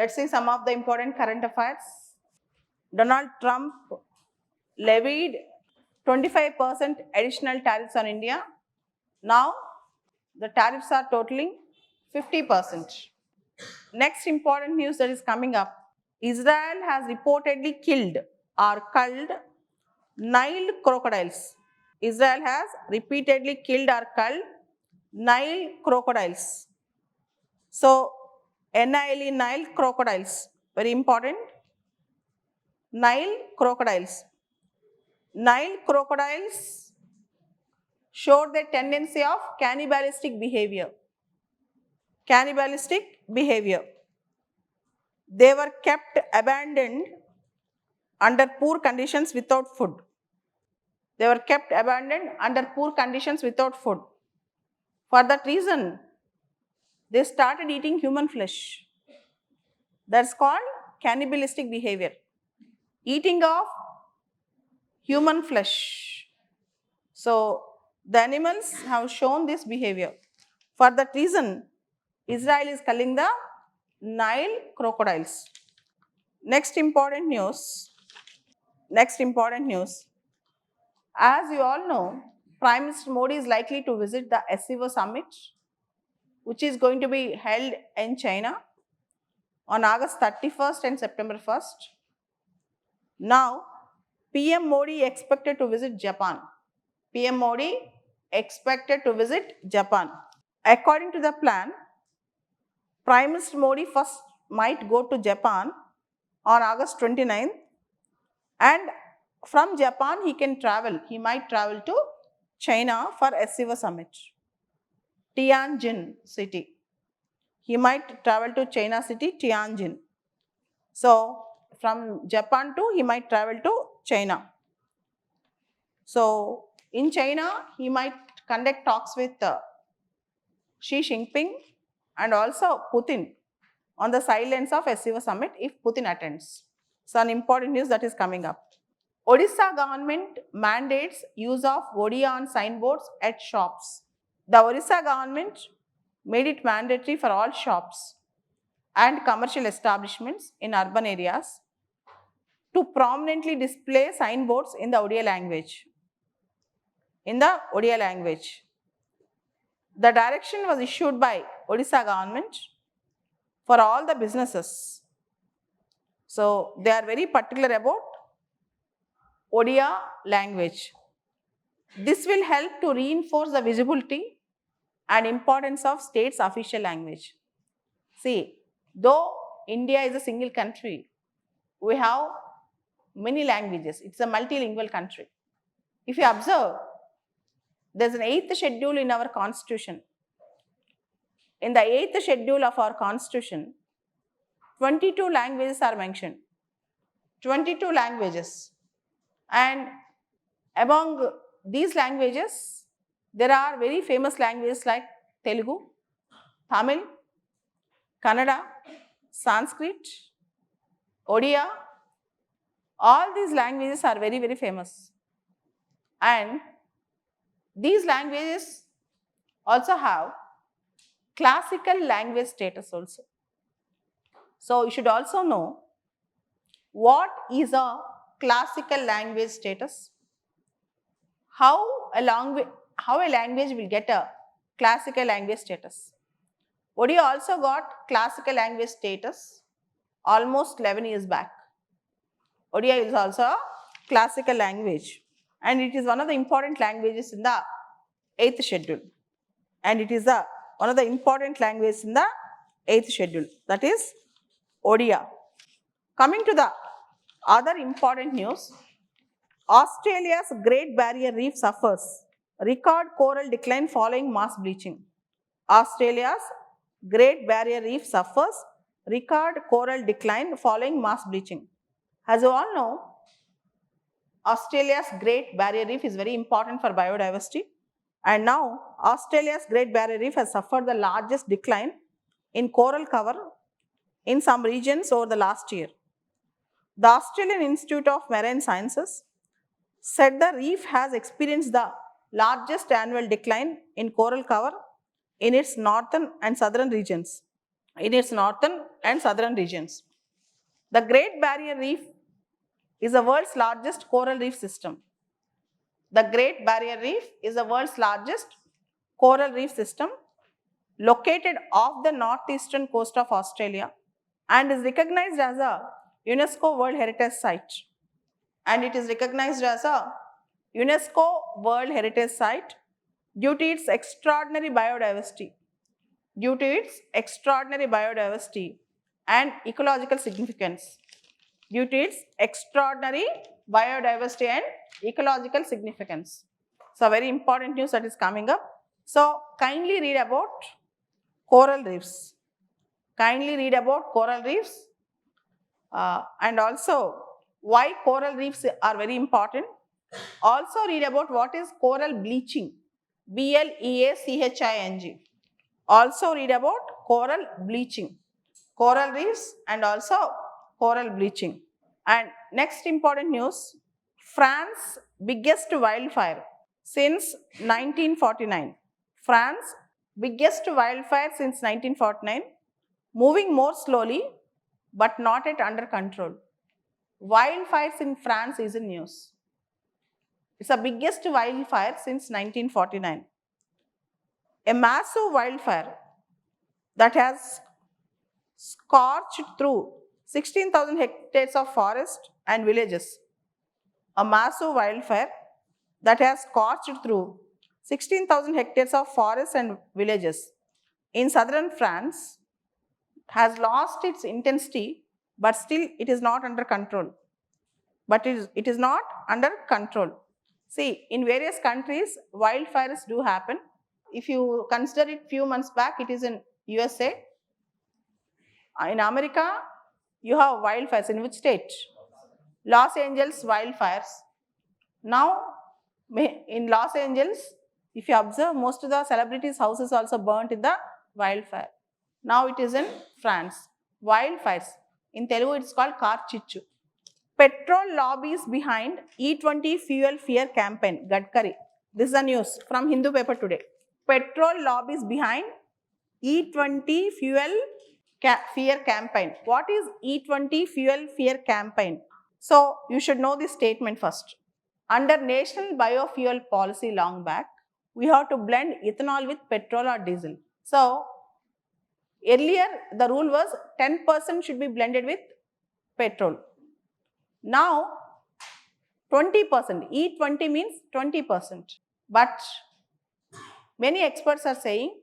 Let's see some of the important current affairs. Donald Trump levied 25% additional tariffs on India. Now, the tariffs are totaling 50%. Next important news that is coming up. Israel has reportedly killed or culled Nile crocodiles. Israel has repeatedly killed or culled Nile crocodiles. So, NILE, Nile crocodiles, very important. Nile crocodiles. Nile crocodiles showed their tendency of cannibalistic behavior. Cannibalistic behavior. They were kept abandoned under poor conditions without food. They were kept abandoned under poor conditions without food. For that reason, they started eating human flesh. That's called cannibalistic behavior. Eating of human flesh. So, the animals have shown this behavior. For that reason, Israel is culling the Nile crocodiles. Next important news. As you all know, Prime Minister Modi is likely to visit the SCO summit, which is going to be held in China on August 31st and September 1st. Now, PM Modi expected to visit Japan. PM Modi expected to visit Japan. According to the plan, Prime Minister Modi first might go to Japan on August 29th, and from Japan he might travel to China for SCO summit. Tianjin city. He might travel to China city, Tianjin. So, from Japan he might travel to China. So, in China, he might conduct talks with Xi Jinping and also Putin on the sidelines of SCO summit if Putin attends. So, an important news that is coming up. Odisha government mandates use of Odia on signboards at shops. The Odisha government made it mandatory for all shops and commercial establishments in urban areas to prominently display signboards in the Odia language. The direction was issued by Odisha government for all the businesses. So, they are very particular about Odia language. This will help to reinforce the visibility and importance of state's official language. See, though India is a single country, we have many languages. It's a multilingual country. If you observe, there's an 8th schedule in our constitution. In the 8th schedule of our constitution, 22 languages are mentioned. 22 languages. And among these languages, there are very famous languages like Telugu, Tamil, Kannada, Sanskrit, Odia. All these languages are very, very famous. And these languages also have classical language status also. So, you should also know what is a classical language status, how a language will get a classical language status. Odia also got classical language status almost 11 years back. Odia is also a classical language, and it is one of the important languages in the 8th schedule. And it is one of the important languages in the 8th schedule, that is Odia. Coming to the other important news, Australia's Great Barrier Reef suffers record coral decline following mass bleaching. Australia's Great Barrier Reef suffers record coral decline following mass bleaching. As you all know, Australia's Great Barrier Reef is very important for biodiversity, and now Australia's Great Barrier Reef has suffered the largest decline in coral cover in some regions over the last year. The Australian Institute of Marine Sciences said the reef has experienced the largest annual decline in coral cover in its northern and southern regions. and southern regions. The Great Barrier Reef is the world's largest coral reef system. The Great Barrier Reef is the world's largest coral reef system located off the northeastern coast of Australia and is recognized as a UNESCO World Heritage Site. And it is recognized as a UNESCO World Heritage Site due to its extraordinary biodiversity. Due to its extraordinary biodiversity and ecological significance. Due to its extraordinary biodiversity and ecological significance. So, very important news that is coming up. So, kindly read about coral reefs. Kindly read about coral reefs and also why coral reefs are very important. Also read about what is coral bleaching. BLEACHING. Also read about coral bleaching. Coral reefs and also coral bleaching. And next important news, France's biggest wildfire since 1949. France biggest wildfire since 1949, moving more slowly but not yet under control. Wildfires in France is in news. It's the biggest wildfire since 1949. A massive wildfire that has scorched through 16,000 hectares of forest and villages. A massive wildfire that has scorched through 16,000 hectares of forests and villages in southern France has lost its intensity, but still it is not under control. But it is not under control. See, in various countries, wildfires do happen. If you consider it few months back, it is in USA. In America, you have wildfires. In which state? Los Angeles wildfires. Now, in Los Angeles, if you observe, most of the celebrities' houses also burnt in the wildfire. Now it is in France. Wildfires. In Telugu, it's called Karchichu. Petrol lobbies behind E20 fuel fear campaign. Gadkari. This is the news from Hindu paper today. Petrol lobbies behind E20 fuel fear campaign. What is E20 fuel fear campaign? So, you should know this statement first. Under National Biofuel Policy long back, we have to blend ethanol with petrol or diesel. So, earlier the rule was 10% should be blended with petrol. Now, 20%, E20 means 20%. But many experts are saying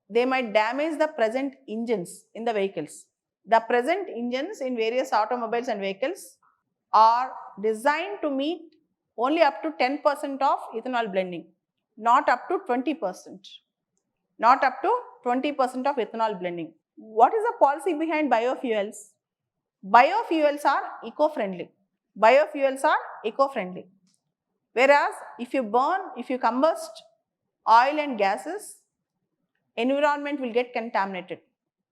they might damage the present engines in the vehicles. The present engines in various automobiles and vehicles are designed to meet only up to 10% of ethanol blending, not up to 20%. Not up to 20% of ethanol blending. What is the policy behind biofuels? Biofuels are eco-friendly. Biofuels are eco-friendly. Whereas if you combust oil and gases, environment will get contaminated.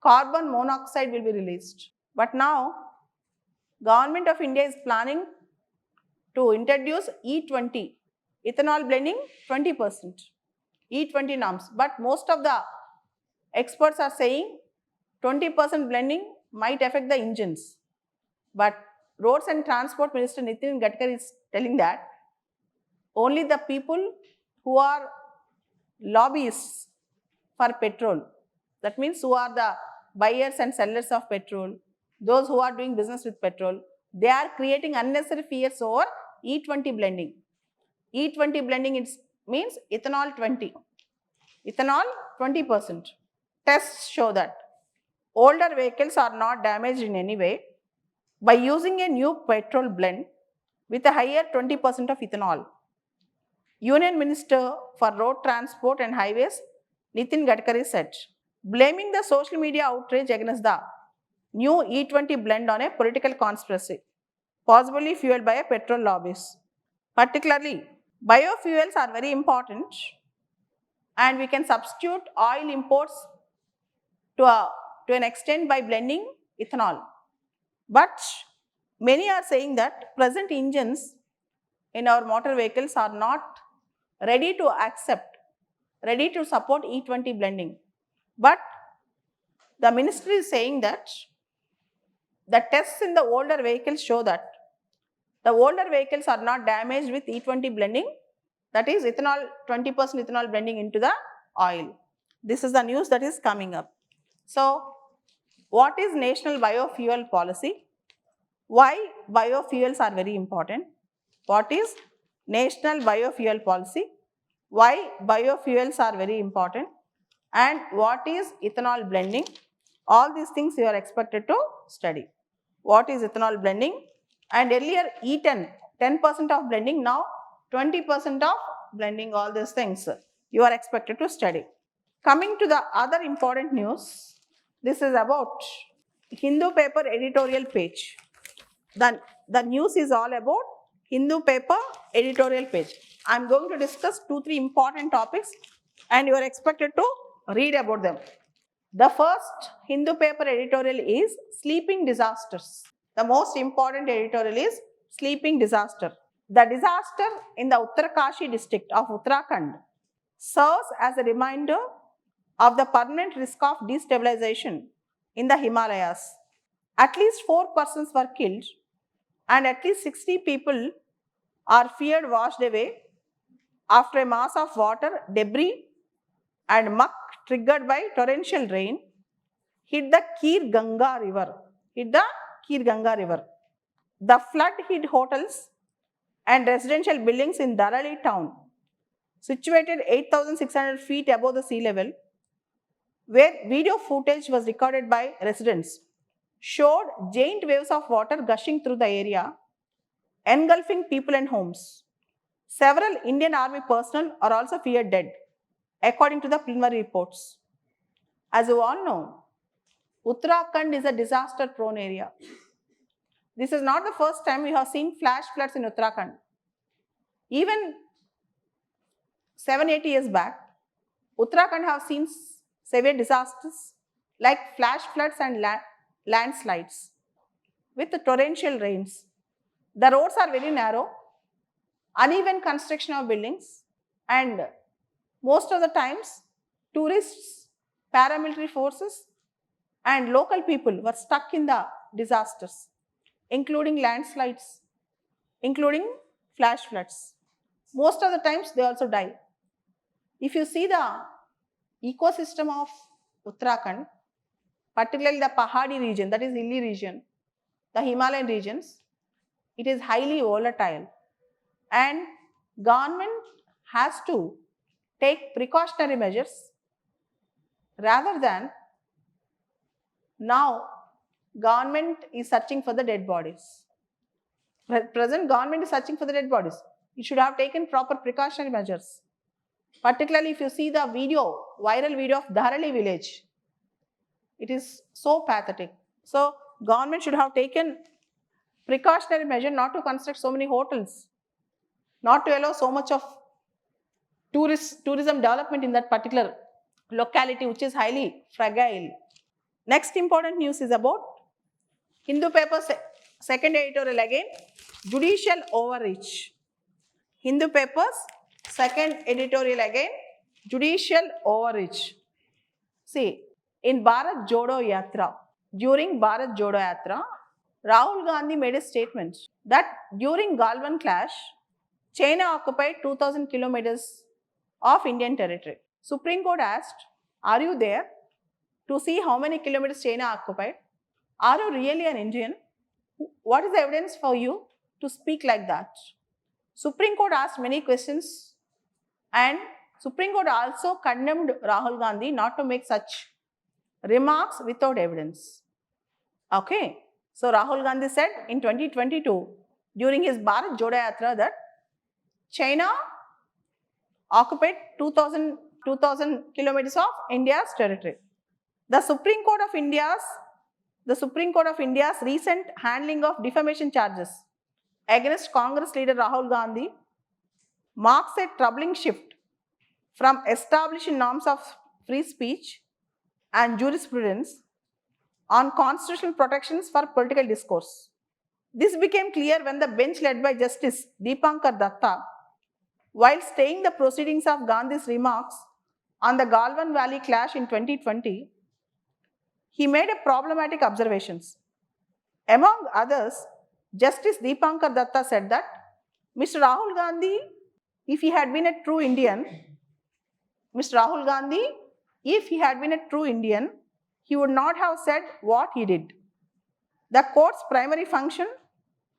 Carbon monoxide will be released. But now, Government of India is planning to introduce E20, ethanol blending 20%, E20 norms. But most of the experts are saying 20% blending might affect the engines. But Roads and Transport Minister Nitin Gadkari is telling that only the people who are lobbyists for petrol, that means who are the buyers and sellers of petrol, those who are doing business with petrol, they are creating unnecessary fears over E20 blending. E20 blending means ethanol 20. Ethanol 20%. Tests show that older vehicles are not damaged in any way by using a new petrol blend with a higher 20% of ethanol. Union Minister for Road Transport and Highways Nitin Gadkari said, blaming the social media outrage against the new E20 blend on a political conspiracy, possibly fueled by a petrol lobbies. Particularly, biofuels are very important and we can substitute oil imports to an extent by blending ethanol. But many are saying that present engines in our motor vehicles are not ready to support E20 blending. But the ministry is saying that The tests in the older vehicles show that the older vehicles are not damaged with E20 blending, that is ethanol, 20% ethanol blending into the oil. This is the news that is coming up. So, what is National Biofuel Policy? Why biofuels are very important? What is National Biofuel Policy? Why biofuels are very important? And what is ethanol blending? All these things you are expected to study. What is ethanol blending? And earlier E10, 10% of blending, now 20% of blending, all these things you are expected to study. Coming to the other important news, this is about Hindu paper editorial page. The news is all about Hindu paper editorial page. I am going to discuss 2-3 important topics and you are expected to read about them. The first Hindu paper editorial is sleeping disasters. The most important editorial is sleeping disaster. The disaster in the Uttarakashi district of Uttarakhand serves as a reminder of the permanent risk of destabilization in the Himalayas. At least 4 persons were killed and at least 60 people are feared washed away after a mass of water, debris and muck triggered by torrential rain hit the Kir Ganga river. The flood hit hotels and residential buildings in Darali town, situated 8,600 feet above the sea level, where video footage was recorded by residents, showed giant waves of water gushing through the area, engulfing people and homes. Several Indian Army personnel are also feared dead, according to the preliminary reports. As you all know, Uttarakhand is a disaster-prone area. This is not the first time we have seen flash floods in Uttarakhand. Even 7-8 years back, Uttarakhand have seen severe disasters like flash floods and landslides with the torrential rains. The roads are very narrow, uneven construction of buildings, and most of the times tourists, paramilitary forces and local people were stuck in the disasters, including landslides, including flash floods. Most of the times they also die. If you see the ecosystem of Uttarakhand, particularly the Pahadi region, that is hilly region, the Himalayan regions, it is highly volatile and government has to take precautionary measures rather than now government is searching for the dead bodies. Present government is searching for the dead bodies. It should have taken proper precautionary measures. Particularly if you see the video, viral video of Dharali village, it is so pathetic. So government should have taken precautionary measure not to construct so many hotels, not to allow so much of tourism development in that particular locality which is highly fragile. Next important news is about Hindu paper second editorial again, judicial overreach. Hindu papers second editorial again, judicial overreach. See, in Bharat Jodo Yatra, during Bharat Jodo Yatra, Rahul Gandhi made a statement that during Galwan clash, China occupied 2,000 kilometers of Indian territory. Supreme Court asked, are you there to see how many kilometers China occupied? Are you really an Indian? What is the evidence for you to speak like that? Supreme Court asked many questions and Supreme Court also condemned Rahul Gandhi not to make such remarks without evidence. Okay. So Rahul Gandhi said in 2022 during his Bharat Jodo Yatra that China occupied 2,000 kilometers of India's territory. The Supreme Court of India's recent handling of defamation charges against Congress leader Rahul Gandhi marks a troubling shift from establishing norms of free speech and jurisprudence on constitutional protections for political discourse. This became clear when the bench led by Justice Deepankar Datta, while staying the proceedings of Gandhi's remarks on the Galwan Valley clash in 2020, he made a problematic observations. Among others, Justice Deepankar Datta said that Mr. Rahul Gandhi, if he had been a true Indian, Mr. Rahul Gandhi, if he had been a true Indian, he would not have said what he did. The court's primary function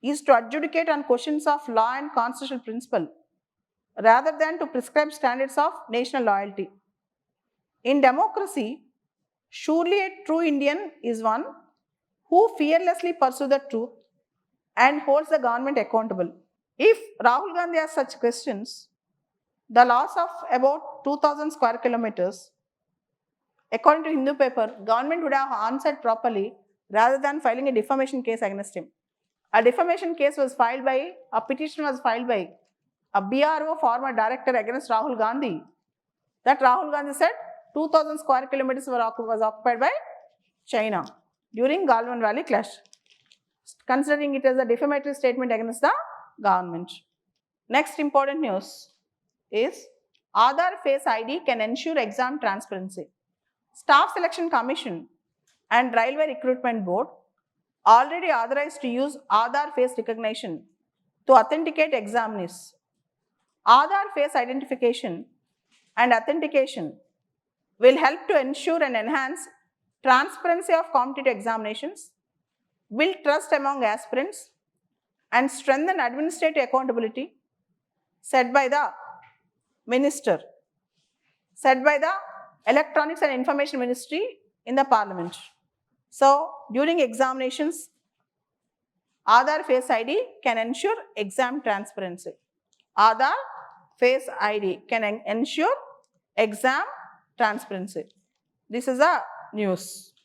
is to adjudicate on questions of law and constitutional principle rather than to prescribe standards of national loyalty. In democracy, surely a true Indian is one who fearlessly pursues the truth and holds the government accountable. If Rahul Gandhi has such questions, the loss of about 2000 square kilometers, according to Hindu paper, government would have answered properly rather than filing a defamation case against him. A defamation case was filed by, a petition was filed by a BRO former director against Rahul Gandhi. That Rahul Gandhi said 2000 square kilometers was occupied by China during Galwan Valley clash, considering it as a defamatory statement against the government. Next important news is Aadhaar Face ID can ensure exam transparency. Staff Selection Commission and Railway Recruitment Board already authorized to use Aadhaar face recognition to authenticate examinees. Aadhaar face identification and authentication will help to ensure and enhance transparency of competitive examinations, build trust among aspirants, and strengthen administrative accountability, said by the minister, said by the Electronics and Information Ministry in the Parliament. So, during examinations, Aadhaar Face ID can ensure exam transparency. Aadhaar Face ID can ensure exam transparency. This is a news.